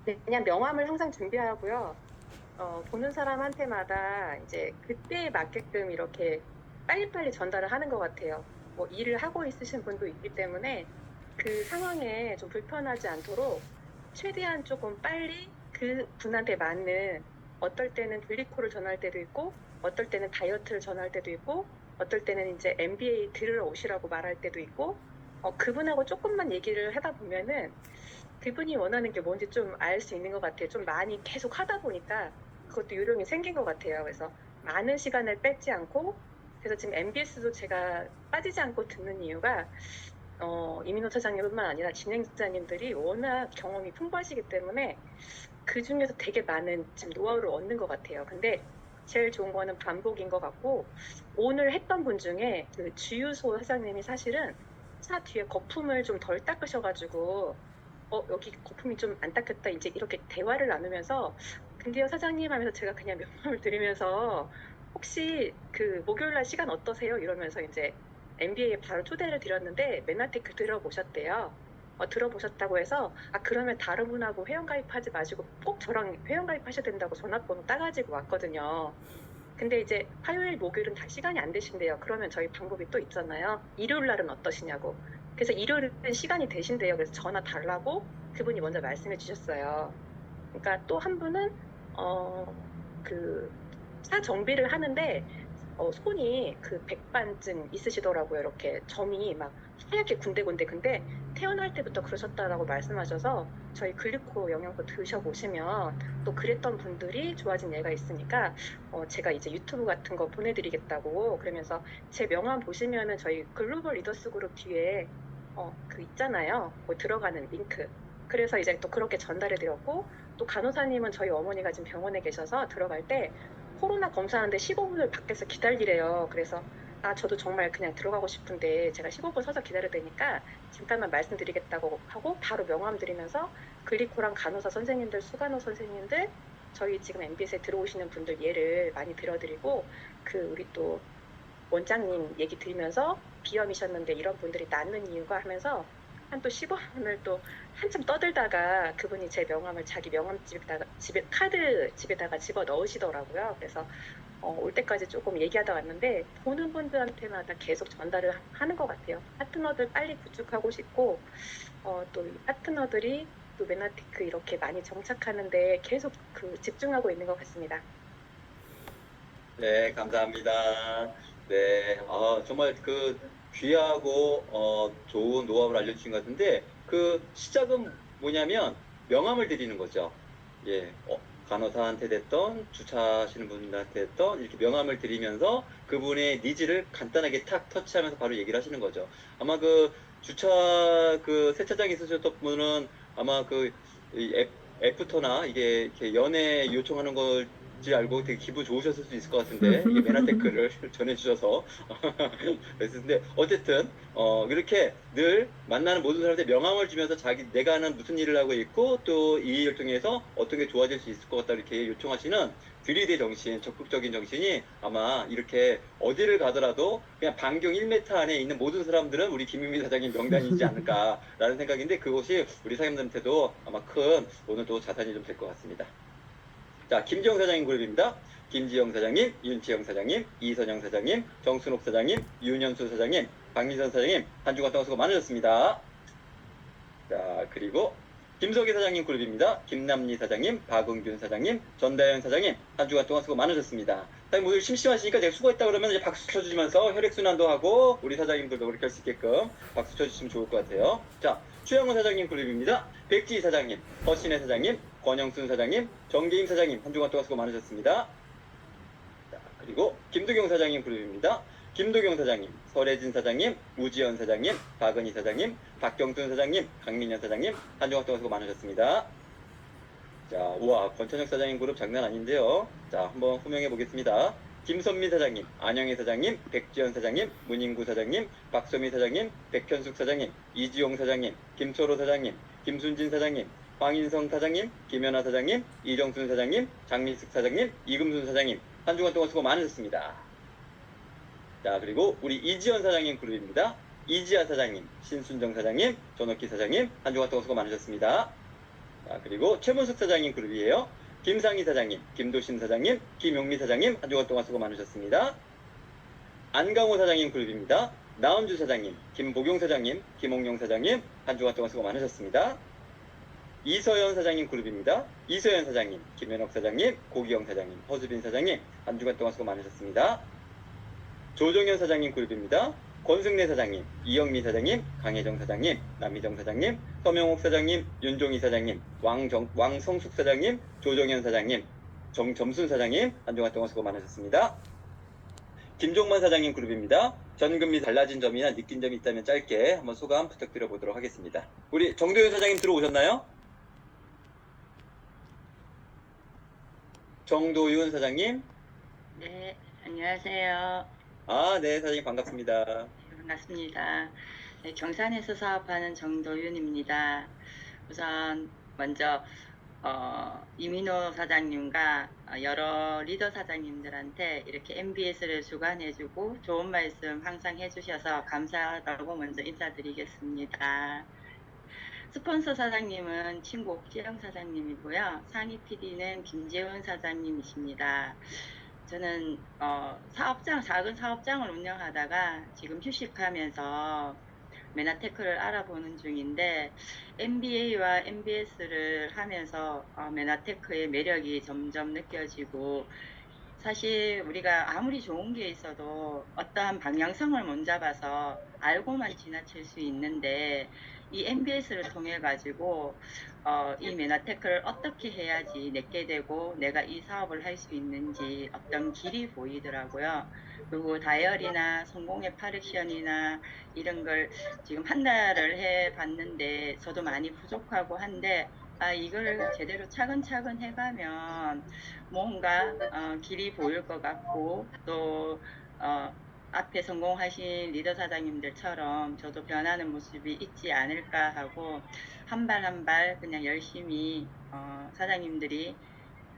네, 그냥 명함을 항상 준비하고요. 보는 사람한테마다 이제 그때에 맞게끔 이렇게 빨리빨리 전달을 하는 것 같아요. 뭐 일을 하고 있으신 분도 있기 때문에 그 상황에 좀 불편하지 않도록 최대한 조금 빨리 그 분한테 맞는, 어떨 때는 글리코를 전할 때도 있고, 어떨 때는 다이어트를 전할 때도 있고, 어떨 때는 이제 MBA 들으러 오시라고 말할 때도 있고, 그분하고 조금만 얘기를 하다 보면은 그분이 원하는 게 뭔지 좀 알 수 있는 것 같아요. 좀 많이 계속 하다 보니까 그것도 요령이 생긴 것 같아요. 그래서 많은 시간을 뺏지 않고, 그래서 지금 MBS도 제가 빠지지 않고 듣는 이유가, 이민호 차장님뿐만 아니라 진행자님들이 워낙 경험이 풍부하시기 때문에 그 중에서 되게 많은 지금 노하우를 얻는 것 같아요. 근데 제일 좋은 거는 반복인 것 같고, 오늘 했던 분 중에 그 주유소 사장님이 사실은 차 뒤에 거품을 좀 덜 닦으셔가지고, 여기 거품이 좀 안 닦였다. 이제 이렇게 대화를 나누면서, 근데요, 사장님 하면서 제가 그냥 명함을 드리면서, 혹시 그 목요일 날 시간 어떠세요? 이러면서 이제 MBA에 바로 초대를 드렸는데, 메나테크 들어보셨대요. 들어보셨다고 해서, 그러면 다른 분하고 회원가입하지 마시고 꼭 저랑 회원가입하셔야 된다고 전화번호 따가지고 왔거든요. 근데 이제 화요일, 목요일은 다 시간이 안 되신대요. 그러면 저희 방법이 또 있잖아요. 일요일 날은 어떠시냐고. 그래서 일요일은 시간이 되신대요. 그래서 전화 달라고 그분이 먼저 말씀해 주셨어요. 그러니까 또 한 분은, 그, 차 정비를 하는데, 손이 그 백반증 있으시더라고요. 이렇게 점이 막 하얗게 군데군데. 근데 태어날 때부터 그러셨다라고 말씀하셔서 저희 글리코 영양소 드셔보시면 또 그랬던 분들이 좋아진 예가 있으니까, 제가 이제 유튜브 같은 거 보내드리겠다고 그러면서 제 명함 보시면은 저희 글로벌 리더스 그룹 뒤에 그 있잖아요. 그 들어가는 링크. 그래서 이제 또 그렇게 전달해 드렸고, 또 간호사님은 저희 어머니가 지금 병원에 계셔서 들어갈 때 코로나 검사하는데 15분을 밖에서 기다리래요. 그래서 저도 정말 그냥 들어가고 싶은데 제가 15분 서서 기다려야 되니까 잠깐만 말씀드리겠다고 하고 바로 명함 드리면서 글리코랑 간호사 선생님들, 수간호 선생님들, 저희 지금 MBS에 들어오시는 분들 예를 많이 들어드리고, 그 우리 또 원장님 얘기 들으면서 비염이셨는데 이런 분들이 낫는 이유가 하면서 한 또 15분을 또 한참 떠들다가 그분이 제 명함을 자기 명함집에다가 집에 카드 집에다가 집어 넣으시더라고요. 그래서 올 때까지 조금 얘기하다 왔는데 보는 분들한테마다 계속 전달을 하는 것 같아요. 파트너들 빨리 구축하고 싶고, 또 이 파트너들이 또 메나티크 이렇게 많이 정착하는데 계속 그 집중하고 있는 것 같습니다. 네, 감사합니다. 네, 정말 그 귀하고 좋은 노하우를 알려주신 것 같은데 그 시작은 뭐냐면 명함을 드리는 거죠. 예, 간호사한테 됐던 주차하시는 분한테 됐던 이렇게 명함을 드리면서 그분의 니즈를 간단하게 탁 터치하면서 바로 얘기를 하시는 거죠. 아마 그 주차 그 세차장 있으셨던 분은 아마 이 애프터나 이게 이렇게 연애 요청하는 걸 지 알고 되게 기분 좋으셨을 수 있을 것 같은데 이게 메나테크를 전해주셔서 그랬는데 어쨌든 이렇게 늘 만나는 모든 사람한테 명함을 주면서 자기 내가 하는 무슨 일을 하고 있고 또 이 일을 통해서 어떤 게 좋아질 수 있을 것 같다 이렇게 요청하시는 들이대 정신, 적극적인 정신이 아마 이렇게 어디를 가더라도 그냥 반경 1m 안에 있는 모든 사람들은 우리 김유미 사장님 명단이지 않을까라는 생각인데 그것이 우리 사장님들한테도 아마 큰 오늘 또 자산이 좀 될 것 같습니다. 자, 김지영 사장님 그룹입니다. 김지영 사장님, 윤치영 사장님, 이선영 사장님, 정순옥 사장님, 윤현수 사장님, 박민선 사장님, 한 주간 동안 수고 많으셨습니다. 자, 그리고 김석희 사장님 그룹입니다. 김남리 사장님, 박응균 사장님, 전다현 사장님, 한 주간 동안 수고 많으셨습니다. 사장님 오늘 심심하시니까 제가 수고했다 그러면 이제 박수 쳐주시면서 혈액순환도 하고 우리 사장님들도 그렇게 할 수 있게끔 박수 쳐주시면 좋을 것 같아요. 자, 최영호 사장님 그룹입니다. 백지 사장님, 허신혜 사장님, 권영순 사장님, 정계임 사장님, 한 주간 동안 수고 많으셨습니다. 자, 그리고 김두경 사장님 그룹입니다. 김도경 사장님, 설혜진 사장님, 우지연 사장님, 박은희 사장님, 박경순 사장님, 강민현 사장님, 한 주간 동안 수고 많으셨습니다. 자, 우와, 권천혁 사장님 그룹 장난 아닌데요. 자, 한번 호명해 보겠습니다. 김선미 사장님, 안영희 사장님, 백지연 사장님, 문인구 사장님, 박소미 사장님, 백현숙 사장님, 이지용 사장님, 김초로 사장님, 김순진 사장님, 황인성 사장님, 김연아 사장님, 이정순 사장님, 장민숙 사장님, 이금순 사장님, 한 주간 동안 수고 많으셨습니다. 자, 그리고 우리 이지연 사장님 그룹입니다. 이지아 사장님, 신순정 사장님, 전옥기 사장님, 한 주간 동안 수고 많으셨습니다. 자, 그리고 최문숙 사장님 그룹이에요. 김상희 사장님, 김도신 사장님, 김용미 사장님 한 주간 동안 수고 많으셨습니다. 안강호 사장님 그룹입니다. 나은주 사장님, 김복용 사장님, 김홍용 사장님 한 주간 동안 수고 많으셨습니다. 이서연 사장님 그룹입니다. 이서연 사장님, 김현옥 사장님, 고기영 사장님, 허수빈 사장님 한 주간 동안 수고 많으셨습니다. 조정현 사장님 그룹입니다. 권승래 사장님, 이영미 사장님, 강혜정 사장님, 남희정 사장님, 서명옥 사장님, 윤종희 사장님, 왕성숙 사장님, 조정현 사장님, 정점순 사장님 한 주간 동안 수고 많으셨습니다. 김종만 사장님 그룹입니다. 전금 및 달라진 점이나 느낀 점이 있다면 짧게 한번 소감 부탁드려 보도록 하겠습니다. 우리 정도현 사장님 들어오셨나요? 정도윤 사장님. 네, 안녕하세요. 네, 사장님 반갑습니다. 반갑습니다. 네, 경산에서 사업하는 정도윤입니다. 우선 먼저 이민호 사장님과 여러 리더 사장님들한테 이렇게 MBS를 주관해주고 좋은 말씀 항상 해주셔서 감사하다고 먼저 인사드리겠습니다. 스폰서 사장님은 친구 옥지영 사장님이고요. 상위 PD는 김재훈 사장님이십니다. 저는 작은 사업장을 운영하다가 지금 휴식하면서 메나테크를 알아보는 중인데 MBA와 MBS를 하면서 메나테크의 매력이 점점 느껴지고, 사실 우리가 아무리 좋은 게 있어도 어떠한 방향성을 못 잡아서 알고만 지나칠 수 있는데, 이 MBS를 통해 가지고 이 메나테크를 어떻게 해야지 내게 되고 내가 이 사업을 할 수 있는지 어떤 길이 보이더라고요. 그리고 다이어리나 성공의 8액션이나 이런 걸 지금 한 달을 해 봤는데 저도 많이 부족하고 한데, 이걸 제대로 차근차근 해가면 뭔가 길이 보일 것 같고, 또 앞에 성공하신 리더 사장님들처럼 저도 변하는 모습이 있지 않을까 하고 한 발 한 발 그냥 열심히 사장님들이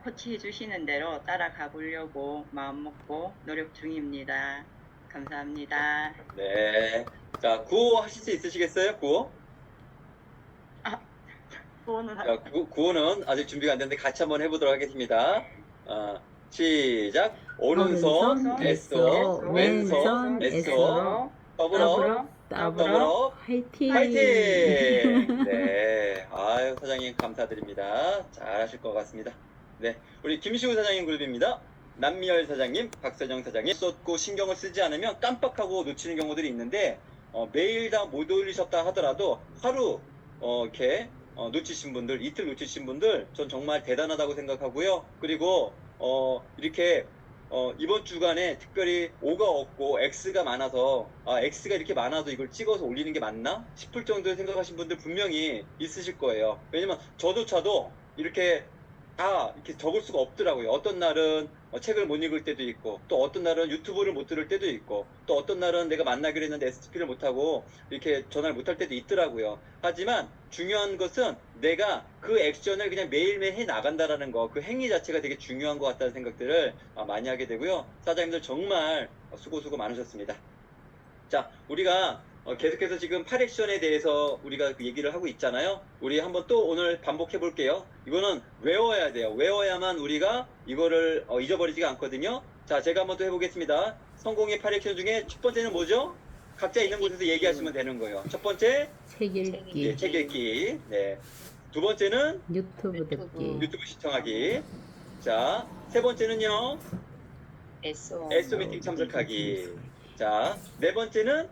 코치해 주시는 대로 따라가 보려고 마음 먹고 노력 중입니다. 감사합니다. 네. 자, 구호 하실 수 있으시겠어요? 구호? 후원은 자, 구호는 아직 준비가 안 됐는데 같이 한번 해보도록 하겠습니다. 시작. 오른손 S오, 왼손 S오, 더불어, 더불어, 화이팅! 화이팅! 네. 아유, 사장님 감사드립니다. 잘하실 것 같습니다. 네. 우리 김시우 사장님 그룹입니다. 남미열 사장님, 박서정 사장님 썼고 신경을 쓰지 않으면 깜빡하고 놓치는 경우들이 있는데, 매일 다 못 올리셨다 하더라도 하루 이렇게 놓치신 분들, 이틀 놓치신 분들 전 정말 대단하다고 생각하고요. 그리고 이렇게 이번 주간에 특별히 O가 없고 X가 많아서 X가 이렇게 많아도 이걸 찍어서 올리는 게 맞나 싶을 정도로 생각하신 분들 분명히 있으실 거예요. 왜냐면 저조차도 이렇게 다 이렇게 적을 수가 없더라고요. 어떤 날은 책을 못 읽을 때도 있고, 또 어떤 날은 유튜브를 못 들을 때도 있고, 또 어떤 날은 내가 만나기로 했는데 STP를 못하고 이렇게 전화를 못할 때도 있더라고요. 하지만 중요한 것은 내가 그 액션을 그냥 매일매일 해 나간다라는 거, 그 행위 자체가 되게 중요한 것 같다는 생각들을 많이 하게 되고요. 사장님들 정말 수고 많으셨습니다. 자, 우리가 계속해서 지금 8액션에 대해서 우리가 그 얘기를 하고 있잖아요. 우리 한번 또 오늘 반복해 볼게요. 이거는 외워야 돼요. 외워야만 우리가 이거를 잊어버리지가 않거든요. 자, 제가 한번 또 해보겠습니다. 성공의 8액션 중에 첫 번째는 뭐죠? 각자 있는 곳에서 얘기하시면 되는 거예요. 첫 번째, 책 읽기, 네, 책 읽기. 네. 두 번째는 유튜브 듣기, 유튜브 시청하기. 자, 세 번째는요, SO 미팅 참석하기. 자, 네 번째는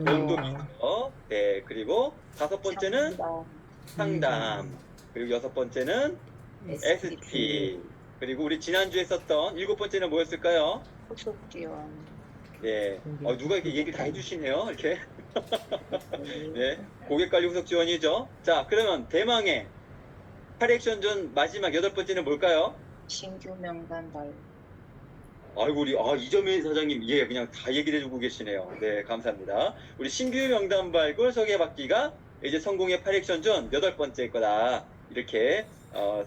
연도미터. 네, 그리고 다섯 번째는 상담. 그리고 여섯 번째는 ST. 그리고 우리 지난주에 썼던 일곱 번째는 뭐였을까요? 후속 지원. 네. 누가 이렇게 얘기를 다 해주시네요. 이렇게. 네. 고객관리 후속 지원이죠. 자, 그러면 대망의 8액션 전 마지막 여덟 번째는 뭘까요? 신규 명단 발표. 아이고, 우리, 이점희 사장님, 예, 그냥 다 얘기를 해주고 계시네요. 네, 감사합니다. 우리 신규 명단 발굴 소개받기가 이제 성공의 8액션 전 여덟 번째 거다. 이렇게,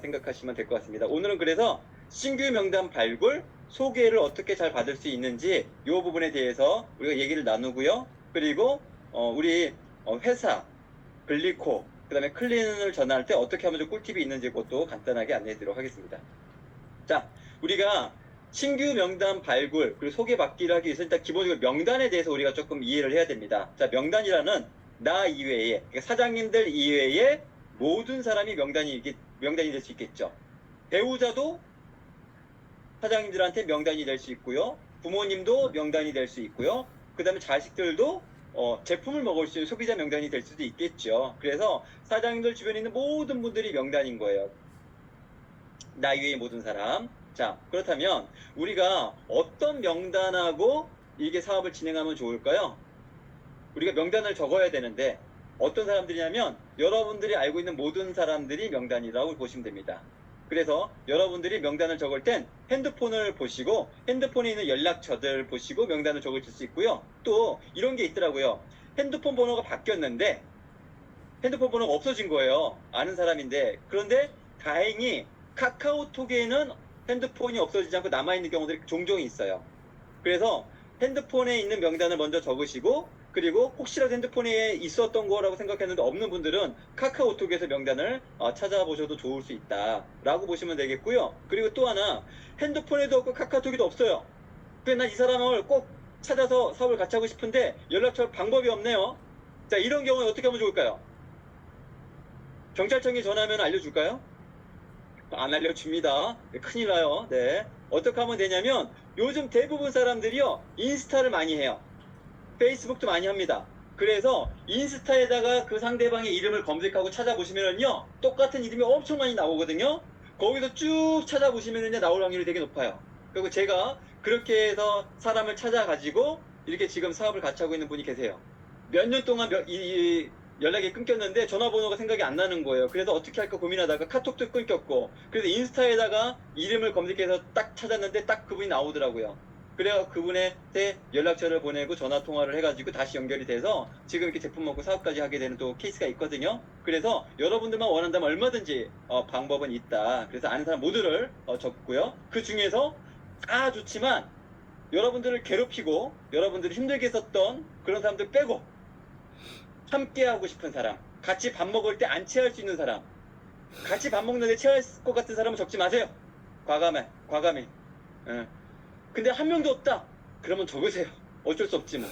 생각하시면 될 것 같습니다. 오늘은 그래서 신규 명단 발굴 소개를 어떻게 잘 받을 수 있는지 이 부분에 대해서 우리가 얘기를 나누고요. 그리고, 우리 회사, 블리코, 그 다음에 클린을 전환할 때 어떻게 하면 좀 꿀팁이 있는지 그것도 간단하게 안내해 드리도록 하겠습니다. 자, 우리가 신규 명단 발굴 그리고 소개받기를 하기 위해서 일단 기본적으로 명단에 대해서 우리가 조금 이해를 해야 됩니다. 자, 명단이라는 나 이외에, 그러니까 사장님들 이외에 모든 사람이 명단이 될 수 있겠죠. 배우자도 사장님들한테 명단이 될 수 있고요. 부모님도 명단이 될 수 있고요. 그 다음에 자식들도 제품을 먹을 수 있는 소비자 명단이 될 수도 있겠죠. 그래서 사장님들 주변에 있는 모든 분들이 명단인 거예요. 나 이외의 모든 사람. 자, 그렇다면 우리가 어떤 명단하고 이게 사업을 진행하면 좋을까요? 우리가 명단을 적어야 되는데 어떤 사람들이냐면 여러분들이 알고 있는 모든 사람들이 명단이라고 보시면 됩니다. 그래서 여러분들이 명단을 적을 땐 핸드폰을 보시고 핸드폰에 있는 연락처들 보시고 명단을 적을 수 있고요. 또 이런 게 있더라고요. 핸드폰 번호가 바뀌었는데 핸드폰 번호가 없어진 거예요. 아는 사람인데. 그런데 다행히 카카오톡에는 핸드폰이 없어지지 않고 남아있는 경우들이 종종 있어요. 그래서 핸드폰에 있는 명단을 먼저 적으시고 그리고 혹시라도 핸드폰에 있었던 거라고 생각했는데 없는 분들은 카카오톡에서 명단을 찾아보셔도 좋을 수 있다라고 보시면 되겠고요. 그리고 또 하나 핸드폰에도 없고 카카오톡에도 없어요. 그래서 난 이 사람을 꼭 찾아서 사업을 같이 하고 싶은데 연락처 방법이 없네요. 자, 이런 경우에 어떻게 하면 좋을까요? 경찰청에 전화하면 알려줄까요? 안 알려줍니다. 큰일 나요. 네. 어떻게 하면 되냐면 요즘 대부분 사람들이요 인스타를 많이 해요. 페이스북도 많이 합니다. 그래서 인스타에다가 그 상대방의 이름을 검색하고 찾아보시면은요 똑같은 이름이 엄청 많이 나오거든요. 거기서 쭉 찾아보시면은 나올 확률이 되게 높아요. 그리고 제가 그렇게 해서 사람을 찾아가지고 이렇게 지금 사업을 같이 하고 있는 분이 계세요. 몇 년 동안 연락이 끊겼는데 전화번호가 생각이 안 나는 거예요. 그래서 어떻게 할까 고민하다가 카톡도 끊겼고 그래서 인스타에다가 이름을 검색해서 딱 찾았는데 딱 그분이 나오더라고요. 그래서 그분한테 연락처를 보내고 전화 통화를 해가지고 다시 연결이 돼서 지금 이렇게 제품 먹고 사업까지 하게 되는 또 케이스가 있거든요. 그래서 여러분들만 원한다면 얼마든지 방법은 있다. 그래서 아는 사람 모두를 적고요. 그 중에서 다 좋지만 여러분들을 괴롭히고 여러분들을 힘들게 했었던 그런 사람들 빼고 함께 하고 싶은 사람, 같이 밥 먹을 때 안 체할 수 있는 사람, 같이 밥 먹는데 체할 것 같은 사람은 적지 마세요. 과감해. 근데 한 명도 없다. 그러면 적으세요. 어쩔 수 없지 뭐.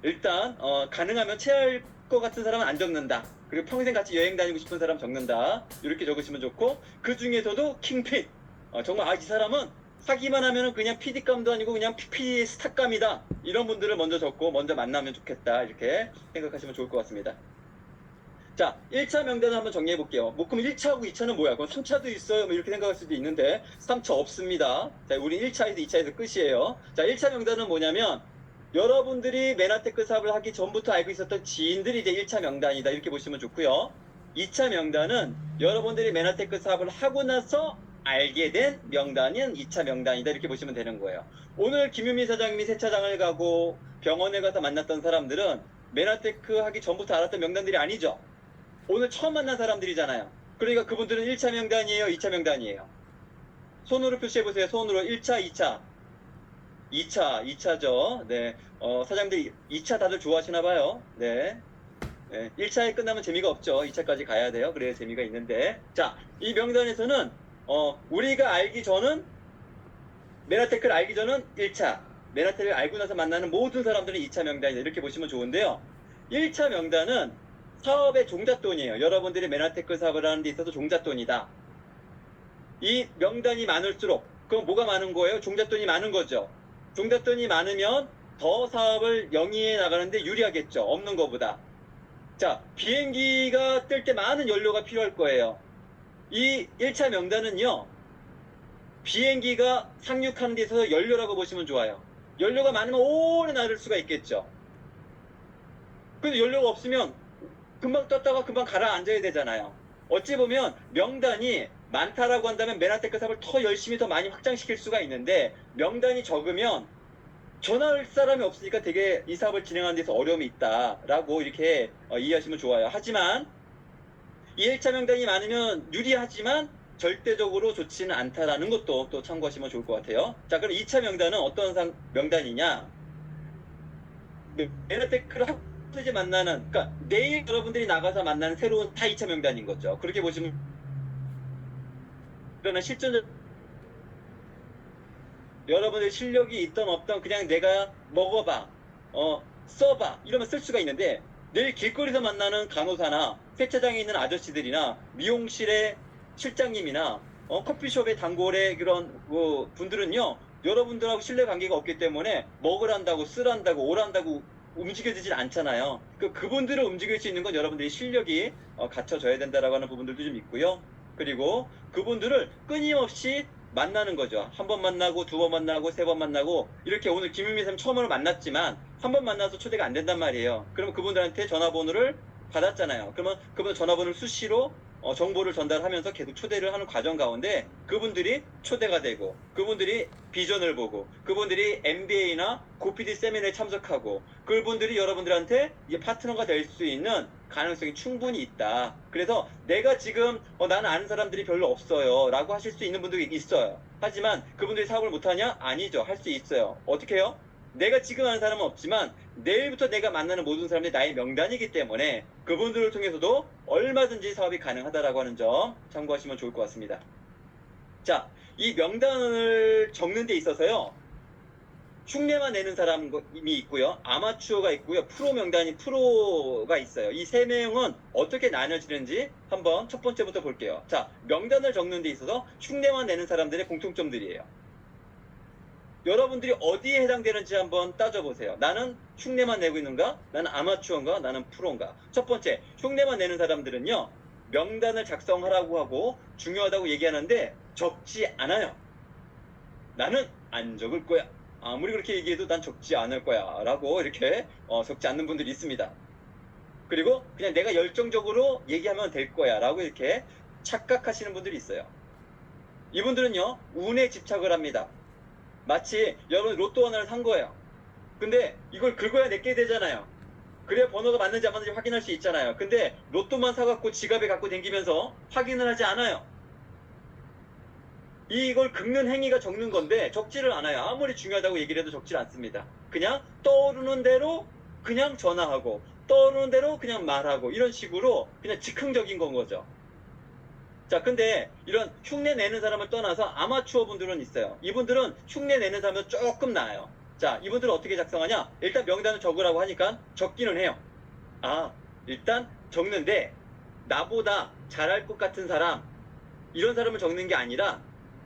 일단 가능하면 체할 것 같은 사람은 안 적는다. 그리고 평생 같이 여행 다니고 싶은 사람 적는다. 이렇게 적으시면 좋고 그 중에서도 킹핏. 정말 이 사람은 사기만 하면은 그냥 PD감도 아니고 그냥 PP의 스타감이다. 이런 분들을 먼저 적고 먼저 만나면 좋겠다. 이렇게 생각하시면 좋을 것 같습니다. 자, 1차 명단을 한번 정리해 볼게요. 뭐 그럼 1차하고 2차는 뭐야? 그럼 3차도 있어요? 뭐 이렇게 생각할 수도 있는데 3차 없습니다. 자, 우리 1차에서 2차에서 끝이에요. 자, 1차 명단은 뭐냐면 여러분들이 메나테크 사업을 하기 전부터 알고 있었던 지인들이 이제 1차 명단이다. 이렇게 보시면 좋고요. 2차 명단은 여러분들이 메나테크 사업을 하고 나서 알게 된 명단인 2차 명단이다. 이렇게 보시면 되는 거예요. 오늘 김유미 사장님이 세차장을 가고 병원에 가서 만났던 사람들은 메나테크 하기 전부터 알았던 명단들이 아니죠. 오늘 처음 만난 사람들이잖아요. 그러니까 그분들은 1차 명단이에요? 2차 명단이에요? 손으로 표시해보세요. 손으로 1차, 2차. 2차죠. 네. 사장님들 2차 다들 좋아하시나봐요. 네. 1차에 끝나면 재미가 없죠. 2차까지 가야 돼요. 그래야 재미가 있는데. 자, 이 명단에서는, 우리가 알기 전은, 메나테크를 알기 전은 1차. 메나테크를 알고 나서 만나는 모든 사람들은 2차 명단이다. 이렇게 보시면 좋은데요. 1차 명단은 사업의 종잣돈이에요. 여러분들이 메나테크 사업을 하는 데 있어서 종잣돈이다. 이 명단이 많을수록 그럼 뭐가 많은 거예요? 종잣돈이 많은 거죠. 종잣돈이 많으면 더 사업을 영위해 나가는데 유리하겠죠. 없는 것보다. 자, 비행기가 뜰 때 많은 연료가 필요할 거예요. 이 1차 명단은요. 비행기가 상륙하는 데 있어서 연료라고 보시면 좋아요. 연료가 많으면 오래 나를 수가 있겠죠. 근데 연료가 없으면 금방 떴다가 금방 가라앉아야 되잖아요. 어찌 보면 명단이 많다라고 한다면 메나테크 사업을 더 열심히 더 많이 확장시킬 수가 있는데 명단이 적으면 전화할 사람이 없으니까 되게 이 사업을 진행하는 데서 어려움이 있다라고 이렇게 이해하시면 좋아요. 하지만 이 1차 명단이 많으면 유리하지만 절대적으로 좋지는 않다라는 것도 또 참고하시면 좋을 것 같아요. 자, 그럼 2차 명단은 어떤 명단이냐? 메나테크를 하고 내일부터 이제 만나는, 그러니까 내일 여러분들이 나가서 만나는 새로운 2차 명단인 거죠. 그렇게 보시면 그러나 실전 여러분들 실력이 있던 없던 그냥 내가 먹어봐, 써봐 이러면 쓸 수가 있는데 내일 길거리에서 만나는 간호사나 세차장에 있는 아저씨들이나 미용실의 실장님이나 커피숍의 단골의 그런 분들은요 여러분들하고 신뢰관계가 없기 때문에 먹으란다고 쓰란다고 오란다고 움직여지질 않잖아요. 그분들을 움직일 수 있는 건 여러분들이 실력이 갖춰져야 된다라고 하는 부분들도 좀 있고요. 그리고 그분들을 끊임없이 만나는 거죠. 한 번 만나고 두 번 만나고 세 번 만나고 이렇게 오늘 김유미 쌤 처음으로 만났지만 한 번 만나서 초대가 안 된단 말이에요. 그러면 그분들한테 전화번호를 받았잖아요. 그러면 그분 전화번호를 수시로 정보를 전달하면서 계속 초대를 하는 과정 가운데 그분들이 초대가 되고 그분들이 비전을 보고 그분들이 MBA나 고PD 세미나에 참석하고 그분들이 여러분들한테 이게 파트너가 될 수 있는 가능성이 충분히 있다. 그래서 내가 지금 나는 아는 사람들이 별로 없어요 라고 하실 수 있는 분들이 있어요. 하지만 그분들이 사업을 못하냐? 아니죠. 할 수 있어요. 어떻게 해요? 내가 지금 아는 사람은 없지만 내일부터 내가 만나는 모든 사람들이 나의 명단이기 때문에 그분들을 통해서도 얼마든지 사업이 가능하다라고 하는 점 참고하시면 좋을 것 같습니다. 자, 이 명단을 적는 데 있어서요. 흉내만 내는 사람이 있고요. 아마추어가 있고요. 프로 명단이 프로가 있어요. 이 세 명은 어떻게 나눠지는지 한번 첫 번째부터 볼게요. 자, 명단을 적는 데 있어서 흉내만 내는 사람들의 공통점들이에요. 여러분들이 어디에 해당되는지 한번 따져보세요. 나는 흉내만 내고 있는가? 나는 아마추어인가? 나는 프로인가? 첫 번째, 흉내만 내는 사람들은요. 명단을 작성하라고 하고 중요하다고 얘기하는데 적지 않아요. 나는 안 적을 거야. 아무리 그렇게 얘기해도 난 적지 않을 거야 라고 이렇게 적지 않는 분들이 있습니다. 그리고 그냥 내가 열정적으로 얘기하면 될 거야 라고 이렇게 착각하시는 분들이 있어요. 이분들은요 운에 집착을 합니다. 마치 여러분 로또 하나를 산 거예요. 근데 이걸 긁어야 내게 되잖아요. 그래야 번호가 맞는지 안 맞는지 확인할 수 있잖아요. 근데 로또만 사갖고 지갑에 갖고 다니면서 확인을 하지 않아요. 이걸 긁는 행위가 적는 건데 적지를 않아요. 아무리 중요하다고 얘기를 해도 적지를 않습니다. 그냥 떠오르는 대로 그냥 전화하고 떠오르는 대로 그냥 말하고 이런 식으로 그냥 즉흥적인 건 거죠. 자, 근데 이런 흉내 내는 사람을 떠나서 아마추어 분들은 있어요. 이분들은 흉내 내는 사람은 조금 나아요. 자, 이분들은 어떻게 작성하냐? 일단 명단을 적으라고 하니까 적기는 해요. 아, 일단 적는데 나보다 잘할 것 같은 사람, 이런 사람을 적는 게 아니라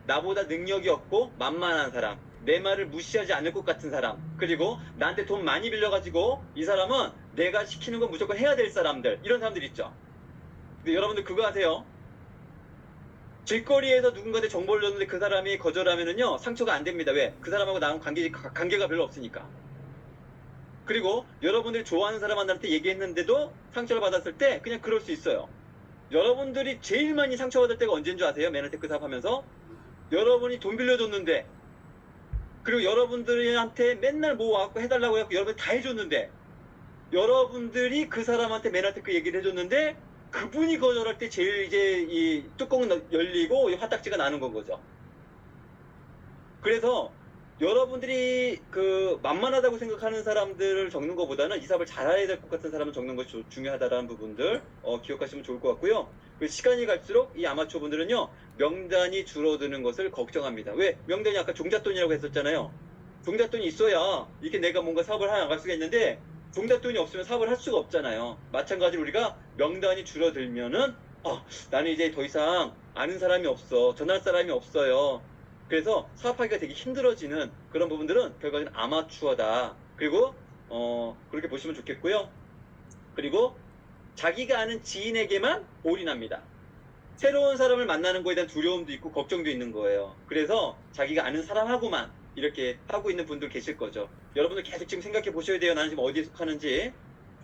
나보다 능력이 없고 만만한 사람, 내 말을 무시하지 않을 것 같은 사람, 그리고 나한테 돈 많이 빌려가지고 이 사람은 내가 시키는 건 무조건 해야 될 사람들, 이런 사람들 있죠. 근데 여러분들 그거 아세요? 길거리에서 누군가한테 정보를 줬는데 그 사람이 거절하면은요 상처가 안 됩니다. 왜? 그 사람하고 나하고 관계가 별로 없으니까. 그리고 여러분들이 좋아하는 사람한테 얘기했는데도 상처를 받았을 때 그냥 그럴 수 있어요. 여러분들이 제일 많이 상처받을 때가 언제인 줄 아세요? 매너테크 사업하면서 여러분이 돈 빌려줬는데 그리고 여러분들한테 맨날 뭐 와갖고 해달라고 해갖고 여러분이 다 해줬는데 여러분들이 그 사람한테 매너테크 얘기를 해줬는데 그분이 거절할 때 제일 이제 이 뚜껑은 열리고 화딱지가 나는 건 거죠. 그래서 여러분들이 그 만만하다고 생각하는 사람들을 적는 것보다는 이 사업을 잘해야 될 것 같은 사람을 적는 것이 중요하다라는 부분들 기억하시면 좋을 것 같고요. 시간이 갈수록 이 아마추어 분들은요 명단이 줄어드는 것을 걱정합니다. 왜? 명단이 아까 종잣돈이라고 했었잖아요. 종잣돈이 있어야 이렇게 내가 뭔가 사업을 나갈 수가 있는데 종잣돈이 없으면 사업을 할 수가 없잖아요. 마찬가지로 우리가 명단이 줄어들면은 나는 이제 더 이상 아는 사람이 없어, 전할 사람이 없어요. 그래서 사업하기가 되게 힘들어지는 그런 부분들은 결과적으로 아마추어다. 그리고 그렇게 보시면 좋겠고요. 그리고 자기가 아는 지인에게만 올인합니다. 새로운 사람을 만나는 거에 대한 두려움도 있고 걱정도 있는 거예요. 그래서 자기가 아는 사람하고만 이렇게 하고 있는 분들 계실 거죠. 여러분들 계속 지금 생각해 보셔야 돼요. 나는 지금 어디에 속하는지.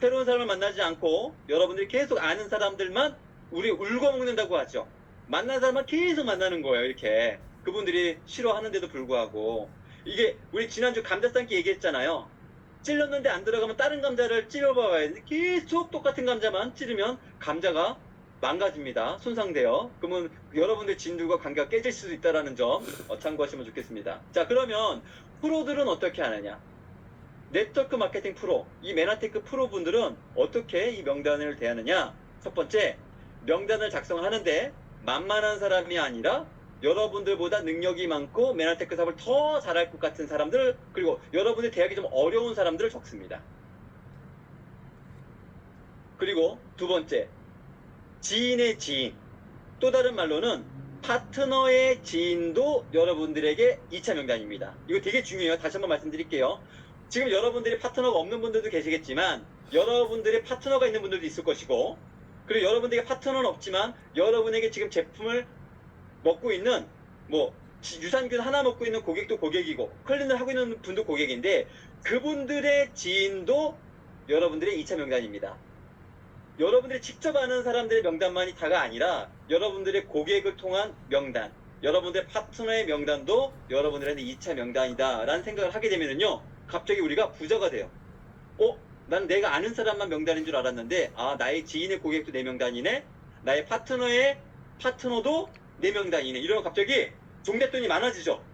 새로운 사람을 만나지 않고 여러분들이 계속 아는 사람들만 우리 울고 먹는다고 하죠. 만난 사람만 계속 만나는 거예요. 이렇게. 그분들이 싫어하는데도 불구하고. 이게 우리 지난주 감자 삶기 얘기했잖아요. 찔렀는데 안 들어가면 다른 감자를 찔러봐야 돼. 계속 똑같은 감자만 찌르면 감자가 망가집니다. 손상돼요. 그러면 여러분들 진두가 관계가 깨질 수도 있다는 점 참고하시면 좋겠습니다. 자, 그러면 프로들은 어떻게 하느냐? 네트워크 마케팅 프로, 이 메나테크 프로 분들은 어떻게 이 명단을 대하느냐? 첫 번째, 명단을 작성하는데 만만한 사람이 아니라 여러분들보다 능력이 많고 메나테크 사업을 더 잘할 것 같은 사람들, 그리고 여러분이 대하기 좀 어려운 사람들을 적습니다. 그리고 두 번째, 지인의 지인, 또 다른 말로는 파트너의 지인도 여러분들에게 2차 명단입니다. 이거 되게 중요해요. 다시 한번 말씀드릴게요. 지금 여러분들이 파트너가 없는 분들도 계시겠지만 여러분들의 파트너가 있는 분들도 있을 것이고, 그리고 여러분들에게 파트너는 없지만 여러분에게 지금 제품을 먹고 있는 유산균 하나 먹고 있는 고객도 고객이고 클린을 하고 있는 분도 고객인데 그분들의 지인도 여러분들의 2차 명단입니다. 여러분들이 직접 아는 사람들의 명단만이 다가 아니라 여러분들의 고객을 통한 명단, 여러분들의 파트너의 명단도 여러분들한테 2차 명단이다 라는 생각을 하게 되면은요, 갑자기 우리가 부자가 돼요. 난 내가 아는 사람만 명단인 줄 알았는데 나의 지인의 고객도 내 명단이네, 나의 파트너의 파트너도 내 명단이네. 이러면 갑자기 종잣돈이 많아지죠.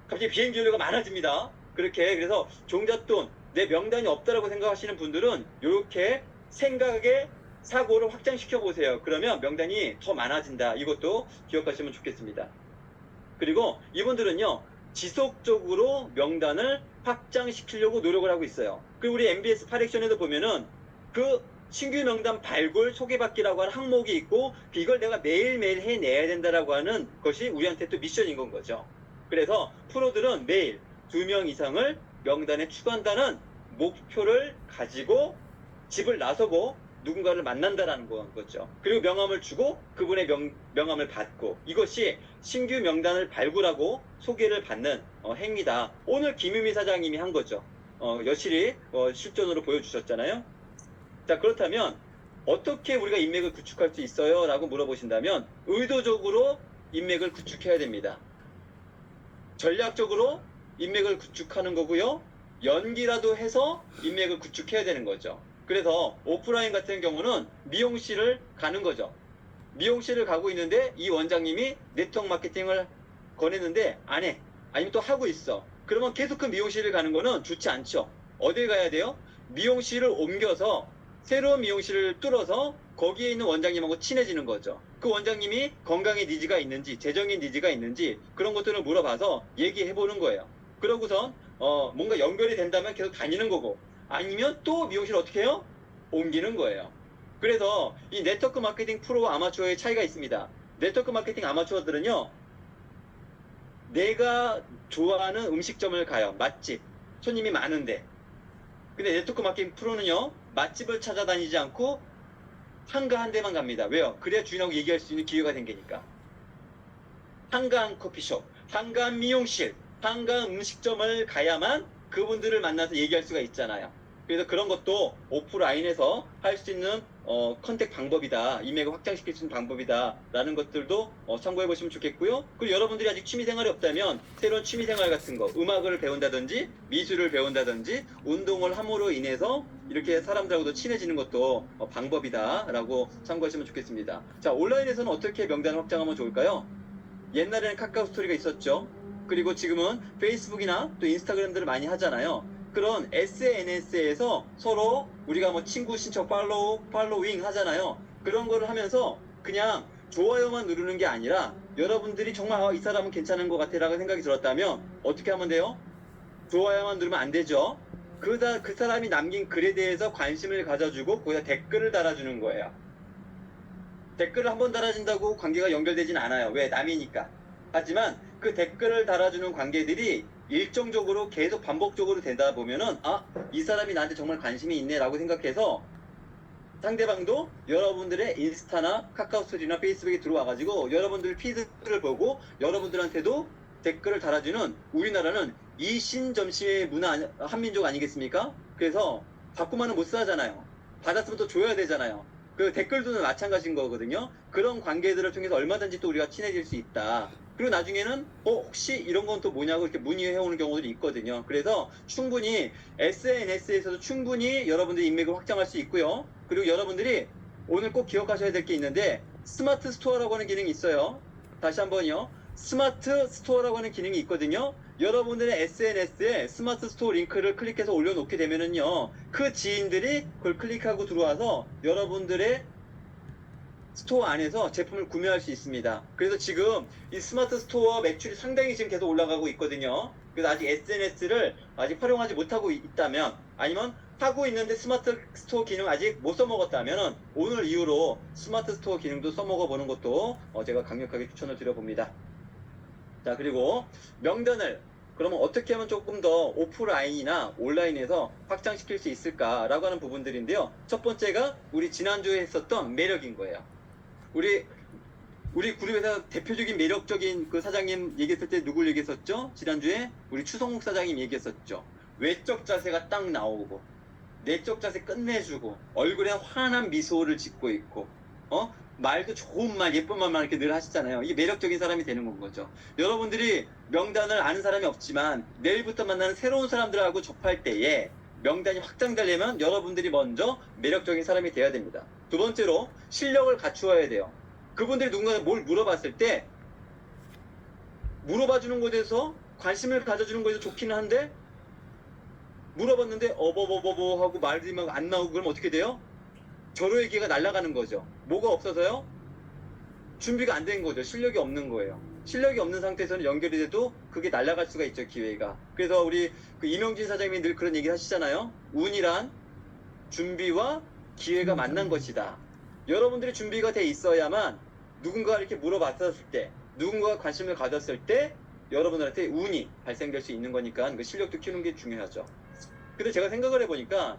갑자기 비행기 연료가 많아집니다. 그래서 종잣돈, 내 명단이 없다라고 생각하시는 분들은 이렇게 생각의 사고를 확장시켜 보세요. 그러면 명단이 더 많아진다. 이것도 기억하시면 좋겠습니다. 그리고 이분들은요, 지속적으로 명단을 확장시키려고 노력을 하고 있어요. 그리고 우리 MBS 8액션에도 보면은 그 신규 명단 발굴 소개받기라고 하는 항목이 있고, 이걸 내가 매일매일 해내야 된다라고 하는 것이 우리한테 또 미션인 건 거죠. 그래서 프로들은 매일 2명 이상을 명단에 추가한다는 목표를 가지고 집을 나서고 누군가를 만난다라는 거죠. 그리고 명함을 주고 그분의 명함을 받고, 이것이 신규 명단을 발굴하고 소개를 받는 행위다. 오늘 김유미 사장님이 한 거죠. 여실히 실전으로 보여주셨잖아요. 자, 그렇다면 어떻게 우리가 인맥을 구축할 수 있어요? 라고 물어보신다면 의도적으로 인맥을 구축해야 됩니다. 전략적으로 인맥을 구축하는 거고요. 연기라도 해서 인맥을 구축해야 되는 거죠. 그래서 오프라인 같은 경우는 미용실을 가는 거죠. 미용실을 가고 있는데 이 원장님이 네트워크 마케팅을 권했는데 안 해. 아니면 또 하고 있어. 그러면 계속 그 미용실을 가는 거는 좋지 않죠. 어딜 가야 돼요? 미용실을 옮겨서 새로운 미용실을 뚫어서 거기에 있는 원장님하고 친해지는 거죠. 그 원장님이 건강에 니즈가 있는지, 재정에 니즈가 있는지 그런 것들을 물어봐서 얘기해 보는 거예요. 그러고선 뭔가 연결이 된다면 계속 다니는 거고, 아니면 또 미용실 어떻게 해요? 옮기는 거예요. 그래서 이 네트워크 마케팅 프로와 아마추어의 차이가 있습니다. 네트워크 마케팅 아마추어들은요, 내가 좋아하는 음식점을 가요. 맛집. 손님이 많은데. 근데 네트워크 마케팅 프로는요, 맛집을 찾아다니지 않고 한가한 데만 갑니다. 왜요? 그래야 주인하고 얘기할 수 있는 기회가 생기니까. 한가한 커피숍, 한가한 미용실, 한가한 음식점을 가야만 그분들을 만나서 얘기할 수가 있잖아요. 그래서 그런 것도 오프라인에서 할 수 있는 컨택 방법이다, 인맥을 확장시킬 수 있는 방법이다 라는 것들도 참고해 보시면 좋겠고요. 그리고 여러분들이 아직 취미생활이 없다면 새로운 취미생활 같은 거, 음악을 배운다든지 미술을 배운다든지 운동을 함으로 인해서 이렇게 사람들하고도 친해지는 것도 방법이다 라고 참고하시면 좋겠습니다. 자, 온라인에서는 어떻게 명단을 확장하면 좋을까요? 옛날에는 카카오 스토리가 있었죠. 그리고 지금은 페이스북이나 또 인스타그램들을 많이 하잖아요. 그런 SNS에서 서로 우리가 친구 신청 팔로잉 하잖아요. 그런 거를 하면서 그냥 좋아요만 누르는 게 아니라 여러분들이 정말 이 사람은 괜찮은 것 같아 라고 생각이 들었다면 어떻게 하면 돼요? 좋아요만 누르면 안 되죠. 그 사람이 남긴 글에 대해서 관심을 가져주고 거기다 댓글을 달아주는 거예요. 댓글을 한번 달아준다고 관계가 연결되진 않아요. 왜? 남이니까. 하지만 그 댓글을 달아주는 관계들이 일정적으로 계속 반복적으로 되다 보면은 이 사람이 나한테 정말 관심이 있네 라고 생각해서 상대방도 여러분들의 인스타나 카카오 스토리나 페이스북에 들어와 가지고 여러분들 피드를 보고 여러분들한테도 댓글을 달아주는, 우리나라는 이신점심의 문화 한민족 아니겠습니까? 그래서 받고만은 못 사잖아요. 받았으면 또 줘야 되잖아요. 그 댓글도 마찬가지인 거거든요. 그런 관계들을 통해서 얼마든지 또 우리가 친해질 수 있다. 그리고 나중에는 혹시 이런 건 또 뭐냐고 이렇게 문의해 오는 경우들이 있거든요. 그래서 충분히 SNS에서도 충분히 여러분들이 인맥을 확장할 수 있고요. 그리고 여러분들이 오늘 꼭 기억하셔야 될 게 있는데 스마트 스토어라고 하는 기능이 있어요. 다시 한번요. 스마트 스토어라고 하는 기능이 있거든요. 여러분들의 SNS에 스마트 스토어 링크를 클릭해서 올려놓게 되면은요, 그 지인들이 그걸 클릭하고 들어와서 여러분들의 스토어 안에서 제품을 구매할 수 있습니다. 그래서 지금 이 스마트 스토어 매출이 상당히 지금 계속 올라가고 있거든요. 그래서 아직 SNS를 아직 활용하지 못하고 있다면, 아니면 하고 있는데 스마트 스토어 기능 아직 못 써먹었다면 오늘 이후로 스마트 스토어 기능도 써먹어 보는 것도 제가 강력하게 추천을 드려봅니다. 자, 그리고 명단을 그러면 어떻게 하면 조금 더 오프라인이나 온라인에서 확장시킬 수 있을까라고 하는 부분들인데요. 첫 번째가 우리 지난주에 했었던 매력인 거예요. 우리 그룹에서 대표적인 매력적인 그 사장님 얘기했을 때 누굴 얘기했었죠? 지난주에 우리 추성욱 사장님 얘기했었죠. 외적 자세가 딱 나오고 내적 자세 끝내주고 얼굴에 환한 미소를 짓고 있고 말도 좋은 말 예쁜 말만 이렇게 늘 하시잖아요. 이게 매력적인 사람이 되는 건 거죠. 여러분들이 명단을 아는 사람이 없지만 내일부터 만나는 새로운 사람들하고 접할 때에 명단이 확장되려면 여러분들이 먼저 매력적인 사람이 돼야 됩니다. 두 번째로 실력을 갖추어야 돼요. 그분들이 누군가 뭘 물어봤을 때 물어봐 주는 것에서 관심을 가져주는 것에서 좋기는 한데 물어봤는데 어버버버버 하고 말이 막 안 나오고 그러면 어떻게 돼요? 절호의 기회가 날아가는 거죠. 뭐가 없어서요? 준비가 안 된 거죠. 실력이 없는 거예요. 실력이 없는 상태에서는 연결이 돼도 그게 날아갈 수가 있죠, 기회가. 그래서 우리 그 이명진 사장님이 늘 그런 얘기 하시잖아요. 운이란 준비와 기회가 만난 것이다. 여러분들이 준비가 돼 있어야만 누군가 이렇게 물어봤었을 때, 누군가가 관심을 가졌을 때 여러분들한테 운이 발생될 수 있는 거니까 그 실력도 키우는 게 중요하죠. 근데 제가 생각을 해보니까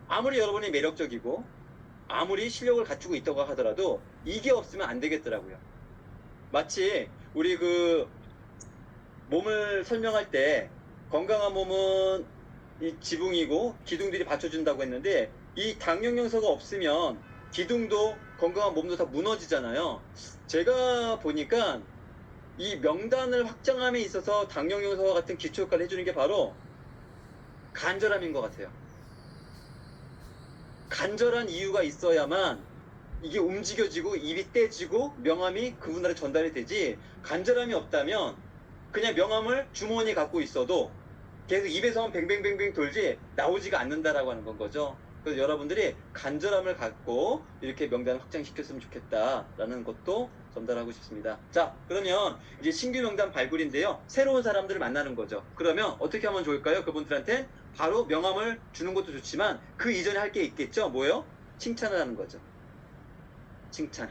아무리 여러분이 매력적이고 아무리 실력을 갖추고 있다고 하더라도 이게 없으면 안 되겠더라고요. 마치 우리 그 몸을 설명할 때 건강한 몸은 이 지붕이고 기둥들이 받쳐준다고 했는데 이 당뇨영양소가 없으면 기둥도 건강한 몸도 다 무너지잖아요. 제가 보니까 이 명단을 확장함에 있어서 당뇨영양소와 같은 기초 역할을 해주는 게 바로 간절함인 것 같아요. 간절한 이유가 있어야만 이게 움직여지고 입이 떼지고 명함이 그분한테 전달이 되지, 간절함이 없다면 그냥 명함을 주머니에 갖고 있어도 계속 입에서만 뱅뱅뱅뱅 돌지 나오지가 않는다라고 하는 건 거죠. 그래서 여러분들이 간절함을 갖고 이렇게 명단을 확장시켰으면 좋겠다라는 것도 전달하고 싶습니다. 자, 그러면 이제 신규 명단 발굴인데요. 새로운 사람들을 만나는 거죠. 그러면 어떻게 하면 좋을까요? 그분들한테 바로 명함을 주는 것도 좋지만 그 이전에 할 게 있겠죠. 뭐예요? 칭찬을 하는 거죠. 칭찬.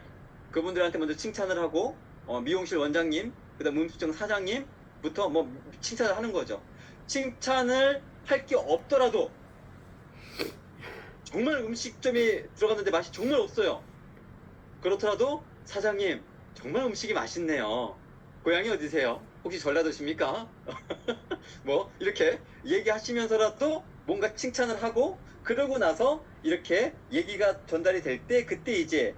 그분들한테 먼저 칭찬을 하고 미용실 원장님, 그다음 문수청 사장님부터 뭐 칭찬을 하는 거죠. 칭찬을 할 게 없더라도 정말 음식점에 들어갔는데 맛이 정말 없어요. 그렇더라도 사장님 정말 음식이 맛있네요. 고향이 어디세요? 혹시 전라도십니까? 뭐 이렇게 얘기하시면서라도 뭔가 칭찬을 하고 그러고 나서 이렇게 얘기가 전달이 될 때 그때 이제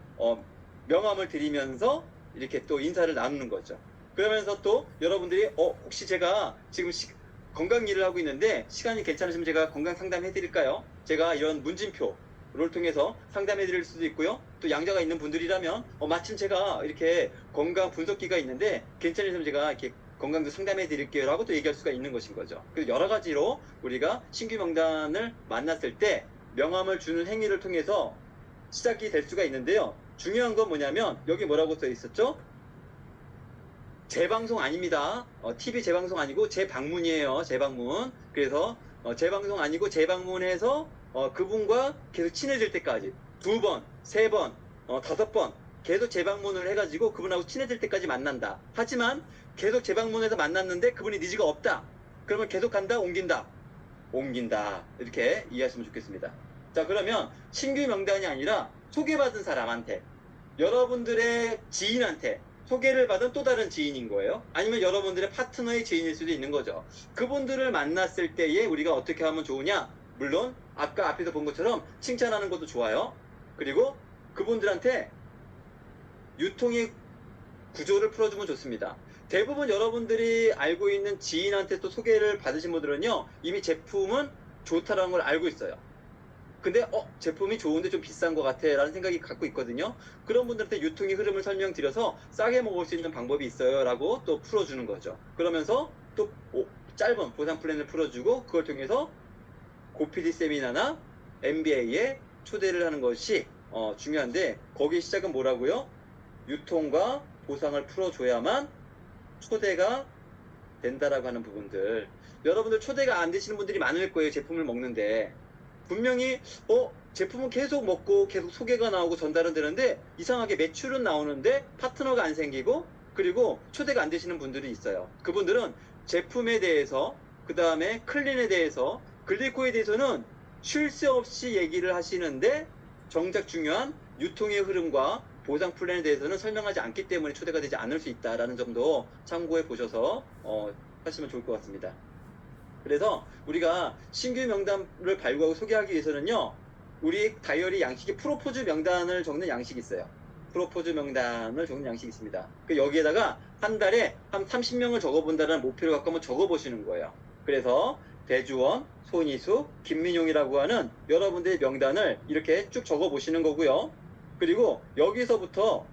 명함을 드리면서 이렇게 또 인사를 나누는 거죠. 그러면서 또 여러분들이 혹시 제가 지금 건강 일을 하고 있는데 시간이 괜찮으시면 제가 건강 상담해 드릴까요? 제가 이런 문진표를 통해서 상담해 드릴 수도 있고요. 또 양자가 있는 분들이라면 마침 제가 이렇게 건강 분석기가 있는데 괜찮으시면 제가 이렇게 건강도 상담해 드릴게요 라고 또 얘기할 수가 있는 것인 거죠. 그래서 여러 가지로 우리가 신규 명단을 만났을 때 명함을 주는 행위를 통해서 시작이 될 수가 있는데요. 중요한 건 뭐냐면 여기 뭐라고 써 있었죠? 재방송 아닙니다. TV 재방송 아니고 재방문이에요. 재방문. 그래서 재방송 아니고 재방문해서 그분과 계속 친해질 때까지 2번, 3번, 5번 계속 재방문을 해가지고 그분하고 친해질 때까지 만난다. 하지만 계속 재방문해서 만났는데 그분이 니즈가 없다. 그러면 계속 간다, 옮긴다. 옮긴다. 이렇게 이해하시면 좋겠습니다. 자, 그러면 신규 명단이 아니라 소개받은 사람한테, 여러분들의 지인한테 소개를 받은 또 다른 지인인 거예요. 아니면 여러분들의 파트너의 지인일 수도 있는 거죠. 그분들을 만났을 때에 우리가 어떻게 하면 좋으냐? 물론 아까 앞에서 본 것처럼 칭찬하는 것도 좋아요. 그리고 그분들한테 유통의 구조를 풀어주면 좋습니다. 대부분 여러분들이 알고 있는 지인한테 또 소개를 받으신 분들은요, 이미 제품은 좋다라는 걸 알고 있어요. 근데 제품이 좋은데 좀 비싼 것 같아 라는 생각이 갖고 있거든요. 그런 분들한테 유통의 흐름을 설명드려서 싸게 먹을 수 있는 방법이 있어요 라고 또 풀어주는 거죠. 그러면서 또 짧은 보상 플랜을 풀어주고 그걸 통해서 고PD 세미나나 MBA에 초대를 하는 것이 중요한데, 거기 시작은 뭐라고요? 유통과 보상을 풀어줘야만 초대가 된다라고 하는 부분들. 여러분들 초대가 안 되시는 분들이 많을 거예요. 제품을 먹는데 분명히 제품은 계속 먹고 계속 소개가 나오고 전달은 되는데 이상하게 매출은 나오는데 파트너가 안 생기고 그리고 초대가 안 되시는 분들이 있어요. 그분들은 제품에 대해서, 그 다음에 클린에 대해서, 글리코에 대해서는 쉴 새 없이 얘기를 하시는데 정작 중요한 유통의 흐름과 보상 플랜에 대해서는 설명하지 않기 때문에 초대가 되지 않을 수 있다라는 점도 참고해 보셔서 하시면 좋을 것 같습니다. 그래서 우리가 신규 명단을 발굴하고 소개하기 위해서는요, 우리 다이어리 양식에 프로포즈 명단을 적는 양식이 있어요. 프로포즈 명단을 적는 양식이 있습니다. 여기에다가 한 달에 한 30명을 적어본다는 목표를 갖고 한번 적어보시는 거예요. 그래서 배주원, 손희수, 김민용이라고 하는 여러분들의 명단을 이렇게 쭉 적어보시는 거고요. 그리고 여기서부터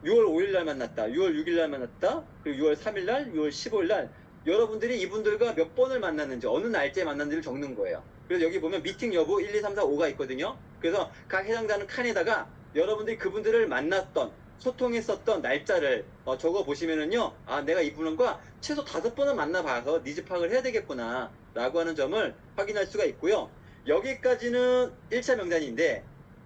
6월 5일 날 만났다, 6월 6일 날 만났다, 그리고 6월 3일 날, 6월 15일 날 여러분들이 이분들과 몇 번을 만났는지, 어느 날짜에 만났는지를 적는 거예요. 그래서 여기 보면 미팅 여부 1, 2, 3, 4, 5가 있거든요. 그래서 각 해당되는 칸에다가 여러분들이 그분들을 만났던, 소통했었던 날짜를 적어 보시면은요, 내가 이분과 최소 5번은 만나봐서 니즈 파악을 해야 되겠구나 라고 하는 점을 확인할 수가 있고요. 여기까지는 1차 명단인데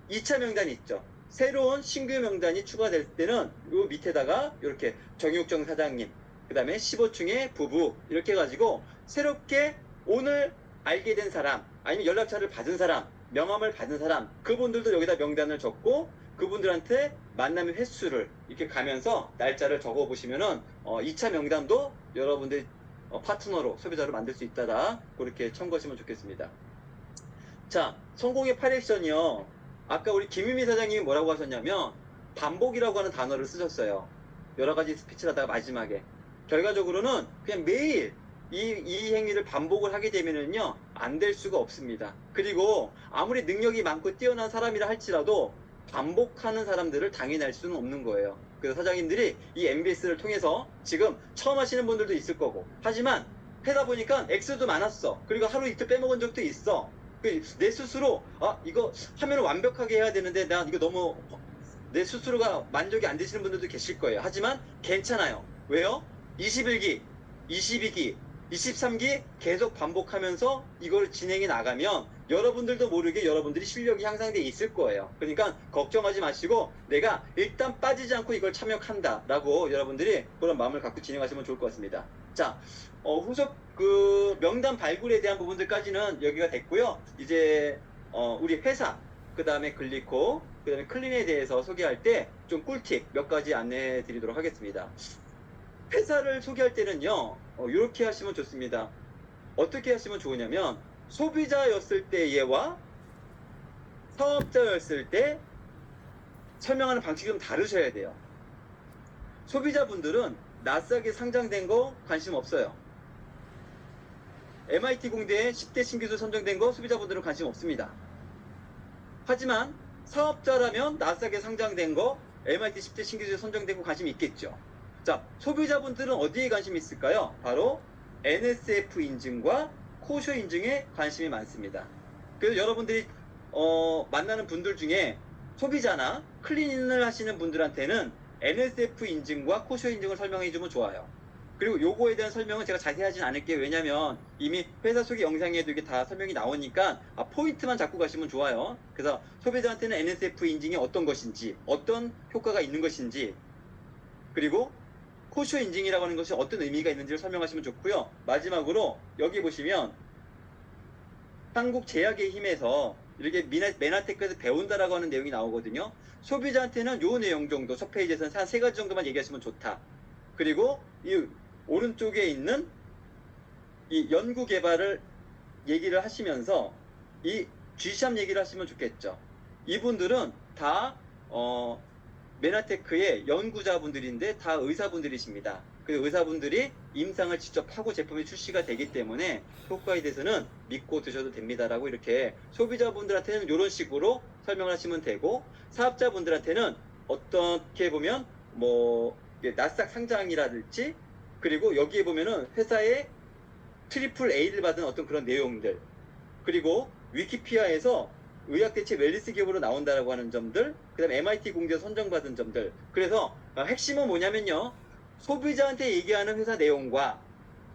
2차 명단이 있죠. 새로운 신규 명단이 추가될 때는 요 밑에다가 이렇게 정육정 사장님, 그 다음에 15층의 부부, 이렇게 해가지고 새롭게 오늘 알게 된 사람, 아니면 연락처를 받은 사람, 명함을 받은 사람, 그분들도 여기다 명단을 적고 그분들한테 만남의 횟수를 이렇게 가면서 날짜를 적어 보시면은 2차 명단도 여러분들 파트너로, 소비자로 만들 수 있다라, 그렇게 참고하시면 좋겠습니다. 자, 성공의 8액션이요. 아까 우리 김유미 사장님이 뭐라고 하셨냐면 반복이라고 하는 단어를 쓰셨어요. 여러 가지 스피치를 하다가 마지막에. 결과적으로는 그냥 매일 이 행위를 반복을 하게 되면은요, 안 될 수가 없습니다. 그리고 아무리 능력이 많고 뛰어난 사람이라 할지라도 반복하는 사람들을 당해낼 수는 없는 거예요. 그래서 사장님들이 이 MBS를 통해서 지금 처음 하시는 분들도 있을 거고, 하지만 하다 보니까 X도 많았어. 그리고 하루 이틀 빼먹은 적도 있어. 내 스스로 이거 하면 완벽하게 해야 되는데 나 이거 너무 내 스스로가 만족이 안 되시는 분들도 계실 거예요. 하지만 괜찮아요. 왜요? 21기, 22기, 23기 계속 반복하면서 이걸 진행해 나가면 여러분들도 모르게 여러분들이 실력이 향상돼 있을 거예요. 그러니까 걱정하지 마시고 내가 일단 빠지지 않고 이걸 참여한다 라고 여러분들이 그런 마음을 갖고 진행하시면 좋을 것 같습니다. 자, 후속 그 명단 발굴에 대한 부분들까지는 여기가 됐고요. 이제 우리 회사, 그 다음에 글리코, 그 다음에 클린에 대해서 소개할 때 좀 꿀팁 몇 가지 안내해 드리도록 하겠습니다. 회사를 소개할 때는요, 이렇게 하시면 좋습니다. 어떻게 하시면 좋으냐면, 소비자였을 때와 사업자였을 때 설명하는 방식이 좀 다르셔야 돼요. 소비자분들은 나스닥에 상장된 거 관심 없어요. MIT 공대에 10대 신기술 선정된 거 소비자분들은 관심 없습니다. 하지만 사업자라면 나스닥에 상장된 거 MIT 10대 신기술 선정된 거 관심이 있겠죠. 자, 소비자분들은 어디에 관심이 있을까요? 바로 NSF 인증과 코쇼 인증에 관심이 많습니다. 그래서 여러분들이 만나는 분들 중에 소비자나 클린을 하시는 분들한테는 NSF 인증과 코쇼 인증을 설명해 주면 좋아요. 그리고 요거에 대한 설명은 제가 자세히 하진 않을게요. 왜냐면 이미 회사 소개 영상에도 이게 다 설명이 나오니까 포인트만 잡고 가시면 좋아요. 그래서 소비자한테는 NSF 인증이 어떤 것인지, 어떤 효과가 있는 것인지, 그리고 코쇼 인증이라고 하는 것이 어떤 의미가 있는지를 설명하시면 좋고요. 마지막으로 여기 보시면 한국 제약의 힘에서 이렇게 메나테크에서 배운다라고 하는 내용이 나오거든요. 소비자한테는 요 내용 정도, 첫 페이지에서는 한 3가지 정도만 얘기하시면 좋다. 그리고 이 오른쪽에 있는 이 연구 개발을 얘기를 하시면서 이 G샵 얘기를 하시면 좋겠죠. 이분들은 다 메나테크의 연구자분들인데 다 의사분들이십니다. 그 의사분들이 임상을 직접 하고 제품이 출시가 되기 때문에 효과에 대해서는 믿고 드셔도 됩니다라고 이렇게 소비자분들한테는 이런 식으로 설명을 하시면 되고, 사업자분들한테는 어떻게 보면 뭐 나스닥 상장이라든지, 그리고 여기에 보면은 회사의 트리플 A를 받은 어떤 그런 내용들, 그리고 위키피아에서 의학대체 웰니스 기업으로 나온다라고 하는 점들, 그 다음에 MIT 공제 선정받은 점들. 그래서 핵심은 뭐냐면요, 소비자한테 얘기하는 회사 내용과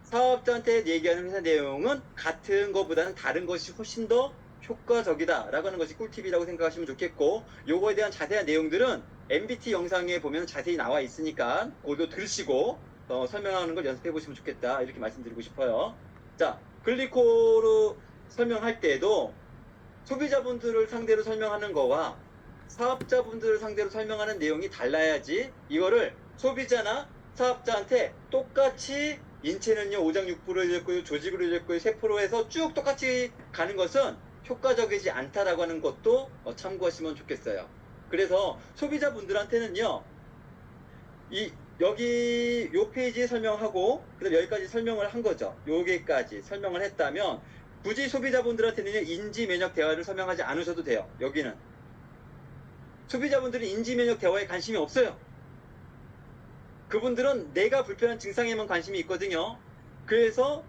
사업자한테 얘기하는 회사 내용은 같은 것보다는 다른 것이 훨씬 더 효과적이다 라고 하는 것이 꿀팁이라고 생각하시면 좋겠고, 요거에 대한 자세한 내용들은 MBT 영상에 보면 자세히 나와 있으니까 그것도 들으시고 설명하는 걸 연습해 보시면 좋겠다, 이렇게 말씀드리고 싶어요. 자, 글리코로 설명할 때도 소비자분들을 상대로 설명하는 거와 사업자분들을 상대로 설명하는 내용이 달라야지 이거를 소비자나 사업자한테 똑같이 인체는요 5장6부로 이루어졌고요, 조직으로 이루어졌고요, 세포로 해서 쭉 똑같이 가는 것은 효과적이지 않다라고 하는 것도 참고하시면 좋겠어요. 그래서 소비자분들한테는요, 여기 요 페이지에 설명하고 그다음 여기까지 설명을 한 거죠. 여기까지 설명을 했다면 굳이 소비자분들한테는 인지 면역 대화를 설명하지 않으셔도 돼요. 여기는 소비자분들은 인지 면역 대화에 관심이 없어요. 그분들은 내가 불편한 증상에만 관심이 있거든요. 그래서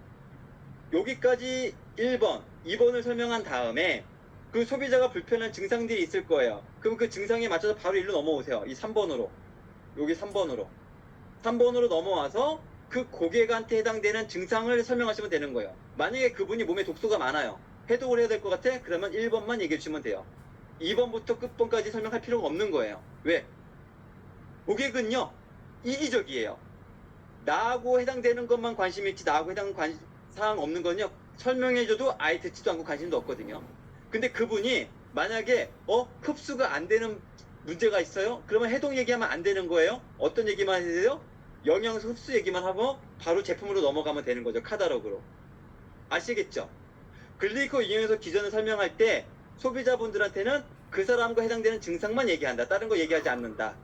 여기까지 1번, 2번을 설명한 다음에 그 소비자가 불편한 증상들이 있을 거예요. 그럼 그 증상에 맞춰서 바로 일로 넘어오세요. 이 3번으로. 여기 3번으로. 3번으로 넘어와서 그 고객한테 해당되는 증상을 설명하시면 되는 거예요. 만약에 그분이 몸에 독소가 많아요. 해독을 해야 될 것 같아? 그러면 1번만 얘기해 주시면 돼요. 2번부터 끝번까지 설명할 필요가 없는 거예요. 왜? 고객은요, 이기적이에요. 나하고 해당되는 것만 관심이 있지 나하고 해당 사항 없는 건요, 설명해줘도 아예 듣지도 않고 관심도 없거든요. 근데 그분이 만약에 흡수가 안 되는 문제가 있어요? 그러면 해독 얘기하면 안 되는 거예요? 어떤 얘기만 해야 돼요? 영양소 흡수 얘기만 하고 바로 제품으로 넘어가면 되는 거죠. 카탈로그로. 아시겠죠? 글리코 이용해서 기전을 설명할 때 소비자분들한테는 그 사람과 해당되는 증상만 얘기한다. 다른 거 얘기하지 않는다.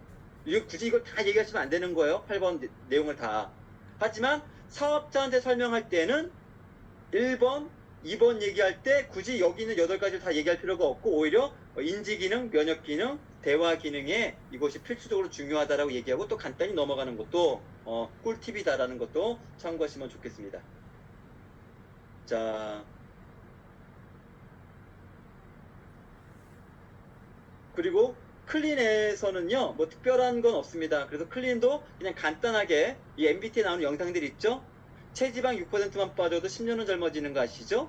굳이 이걸 다 얘기하시면 안 되는 거예요. 8번 내용을 다. 하지만 사업자한테 설명할 때는 1번, 2번 얘기할 때 굳이 여기 있는 8가지를 다 얘기할 필요가 없고, 오히려 인지기능, 면역기능, 대화기능에 이것이 필수적으로 중요하다라고 얘기하고 또 간단히 넘어가는 것도 꿀팁이다라는 것도 참고하시면 좋겠습니다. 자, 그리고 클린에서는요 뭐 특별한 건 없습니다. 그래서 클린도 그냥 간단하게 이 MBT에 나오는 영상들이 있죠. 체지방 6%만 빠져도 10년은 젊어지는 거 아시죠?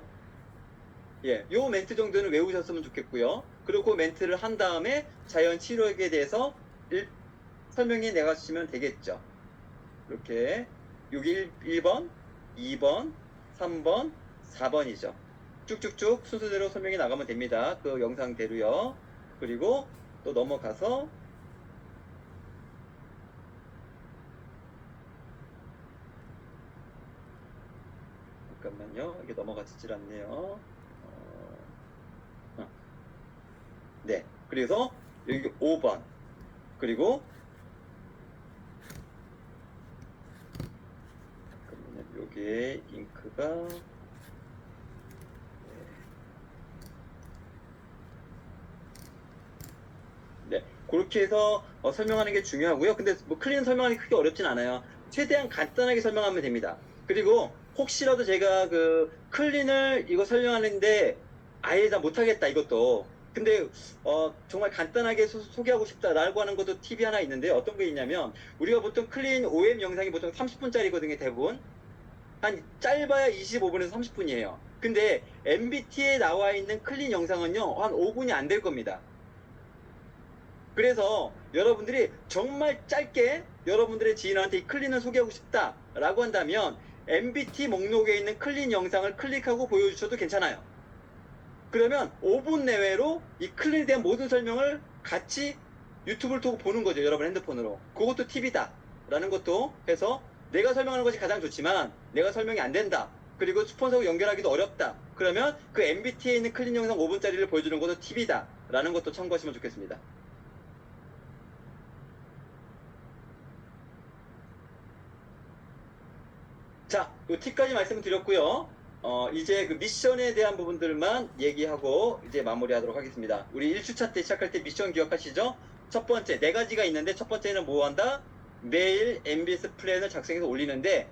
예, 요 멘트 정도는 외우셨으면 좋겠고요. 그리고 그 멘트를 한 다음에 자연 치료에 대해서 설명해 내가시면 되겠죠. 이렇게 여기 1번, 2번, 3번, 4번이죠. 쭉쭉쭉 순서대로 설명해 나가면 됩니다. 그 영상대로요. 그리고 또 넘어가서 잠깐만요. 이게 넘어가지질 않네요. 네. 그래서 여기 5번. 그리고 잠깐만요. 여기에 잉크가 네. 그렇게 해서 설명하는 게 중요하고요. 근데 뭐 클린 설명하는 게 크게 어렵진 않아요. 최대한 간단하게 설명하면 됩니다. 그리고 혹시라도 제가 그 클린을 이거 설명하는데 아예 다 못하겠다 이것도, 근데 정말 간단하게 소개하고 싶다라고 하는 것도 팁이 하나 있는데, 어떤 게 있냐면 우리가 보통 클린 OM 영상이 보통 30분짜리거든요. 대부분 한 짧아야 25분에서 30분이에요. 근데 MBT에 나와 있는 클린 영상은요 한 5분이 안 될 겁니다. 그래서 여러분들이 정말 짧게 여러분들의 지인한테 이 클린을 소개하고 싶다라고 한다면 MBT 목록에 있는 클린 영상을 클릭하고 보여주셔도 괜찮아요. 그러면 5분 내외로 이 클린에 대한 모든 설명을 같이 유튜브를 통해 보는 거죠. 여러분 핸드폰으로. 그것도 팁이다 라는 것도 해서, 내가 설명하는 것이 가장 좋지만 내가 설명이 안 된다, 그리고 스폰서하고 연결하기도 어렵다, 그러면 그 MBT에 있는 클린 영상 5분짜리를 보여주는 것도 팁이다 라는 것도 참고하시면 좋겠습니다. 자, 요 팁까지 말씀을 드렸고요. 이제 그 미션에 대한 부분들만 얘기하고 이제 마무리하도록 하겠습니다. 우리 1주차 때 시작할 때 미션 기억하시죠? 첫 번째, 4가지가 있는데 첫 번째는 뭐 한다? 매일 MBS 플랜을 작성해서 올리는데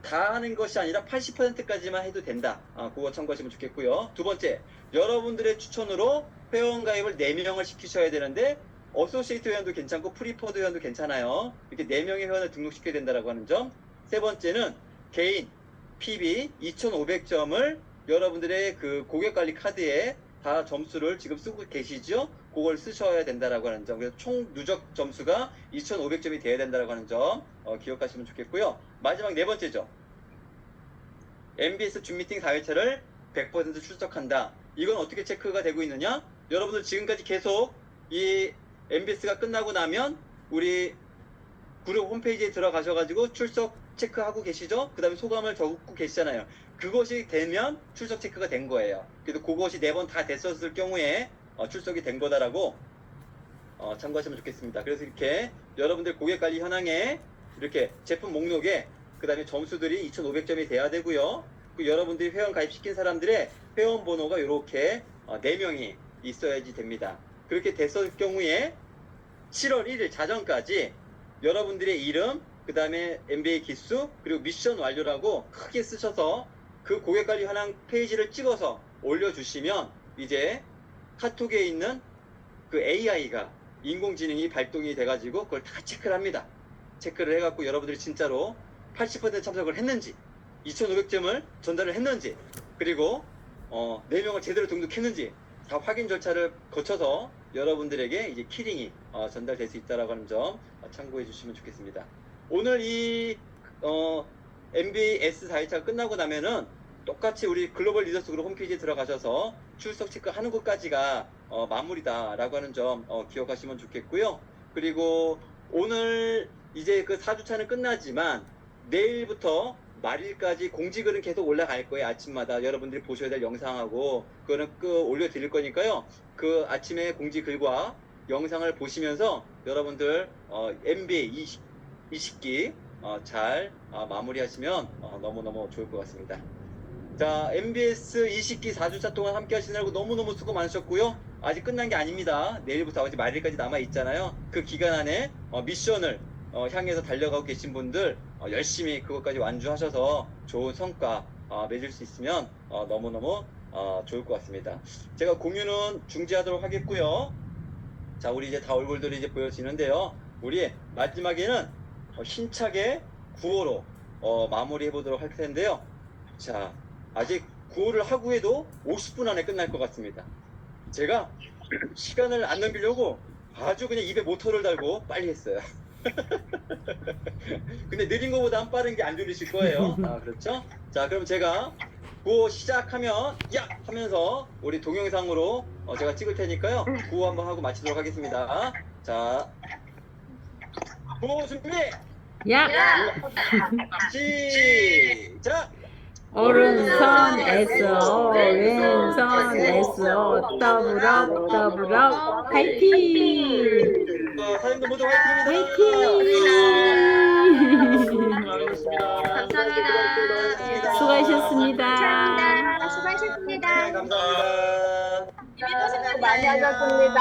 다 하는 것이 아니라 80%까지만 해도 된다. 그거 참고하시면 좋겠고요. 두 번째, 여러분들의 추천으로 회원 가입을 4명을 시키셔야 되는데 어소시에이트 회원도 괜찮고 프리퍼드 회원도 괜찮아요. 이렇게 4명의 회원을 등록시켜야 된다라고 하는 점. 세 번째는 개인 PB 2,500점을 여러분들의 그 고객관리 카드에 다 점수를 지금 쓰고 계시죠? 그걸 쓰셔야 된다라고 하는 점. 그래서 총 누적 점수가 2,500점이 돼야 된다라고 하는 점 기억하시면 좋겠고요. 마지막 4번째죠. MBS 줌 미팅 4회차를 100% 출석한다. 이건 어떻게 체크가 되고 있느냐? 여러분들 지금까지 계속 이 MBS가 끝나고 나면 우리 그룹 홈페이지에 들어가셔가지고 출석 체크하고 계시죠? 그 다음에 소감을 적고 계시잖아요. 그것이 되면 출석 체크가 된 거예요. 그래서 그것이 4번 다 됐었을 경우에 출석이 된 거다라고 참고하시면 좋겠습니다. 그래서 이렇게 여러분들 고객관리 현황에 이렇게 제품 목록에 그 다음에 점수들이 2,500점이 돼야 되고요. 그 여러분들이 회원 가입시킨 사람들의 회원 번호가 이렇게 4명이 있어야지 됩니다. 그렇게 됐을 경우에 7월 1일 자정까지 여러분들의 이름, 그 다음에 MBA 기수, 그리고 미션 완료라고 크게 쓰셔서 그 고객관리 현황 페이지를 찍어서 올려주시면 이제 카톡에 있는 그 AI가 인공지능이 발동이 돼가지고 그걸 다 체크를 합니다. 체크를 해갖고 여러분들이 진짜로 80% 참석을 했는지, 2,500점을 전달을 했는지, 그리고 4명을 제대로 등록했는지 다 확인 절차를 거쳐서 여러분들에게 이제 키링이 전달될 수 있다라고 하는 점 참고해 주시면 좋겠습니다. 오늘 이 MBS 4회차가 끝나고 나면은 똑같이 우리 글로벌 리더스 그룹 홈페이지에 들어가셔서 출석 체크하는 것까지가 마무리다라고 하는 점 기억하시면 좋겠고요. 그리고 오늘 이제 그 4주차는 끝나지만 내일부터 말일까지 공지글은 계속 올라갈 거예요. 아침마다 여러분들이 보셔야 될 영상하고 그거는 올려드릴 거니까요. 그 아침에 공지글과 영상을 보시면서 여러분들 MBA 20기 잘 마무리하시면 너무너무 좋을 것 같습니다. 자, MBS 20기 4주차 동안 함께 하시느라고 너무너무 수고 많으셨고요. 아직 끝난 게 아닙니다. 내일부터 아버지 말일까지 남아있잖아요. 그 기간 안에 미션을 향해서 달려가고 계신 분들 열심히 그것까지 완주하셔서 좋은 성과 맺을 수 있으면 너무너무 좋을 것 같습니다. 제가 공유는 중지하도록 하겠고요. 자, 우리 이제 다 얼굴들이 이제 보여지는데요. 우리 마지막에는 힘차게 구호로 마무리해 보도록 할 텐데요. 자, 아직 구호를 하고 해도 50분 안에 끝날 것 같습니다. 제가 시간을 안 넘기려고 아주 그냥 입에 모터를 달고 빨리 했어요. 근데 느린 것보다 빠른 게 안 들리실 거예요. 그렇죠? 자, 그럼 제가 구호 시작하면 야! 하면서 우리 동영상으로 제가 찍을 테니까요. 구호 한번 하고 마치도록 하겠습니다. 자, 구호 준비! 야! 시작! 오른손에서 왼손에서 더블업 더블업 화이팅! 사장님들 모두 화이팅입니다. 화이팅! 수고하셨습니다. 수고하셨습니다. 네, 감사합니다. 수고 많이 하셨습니다.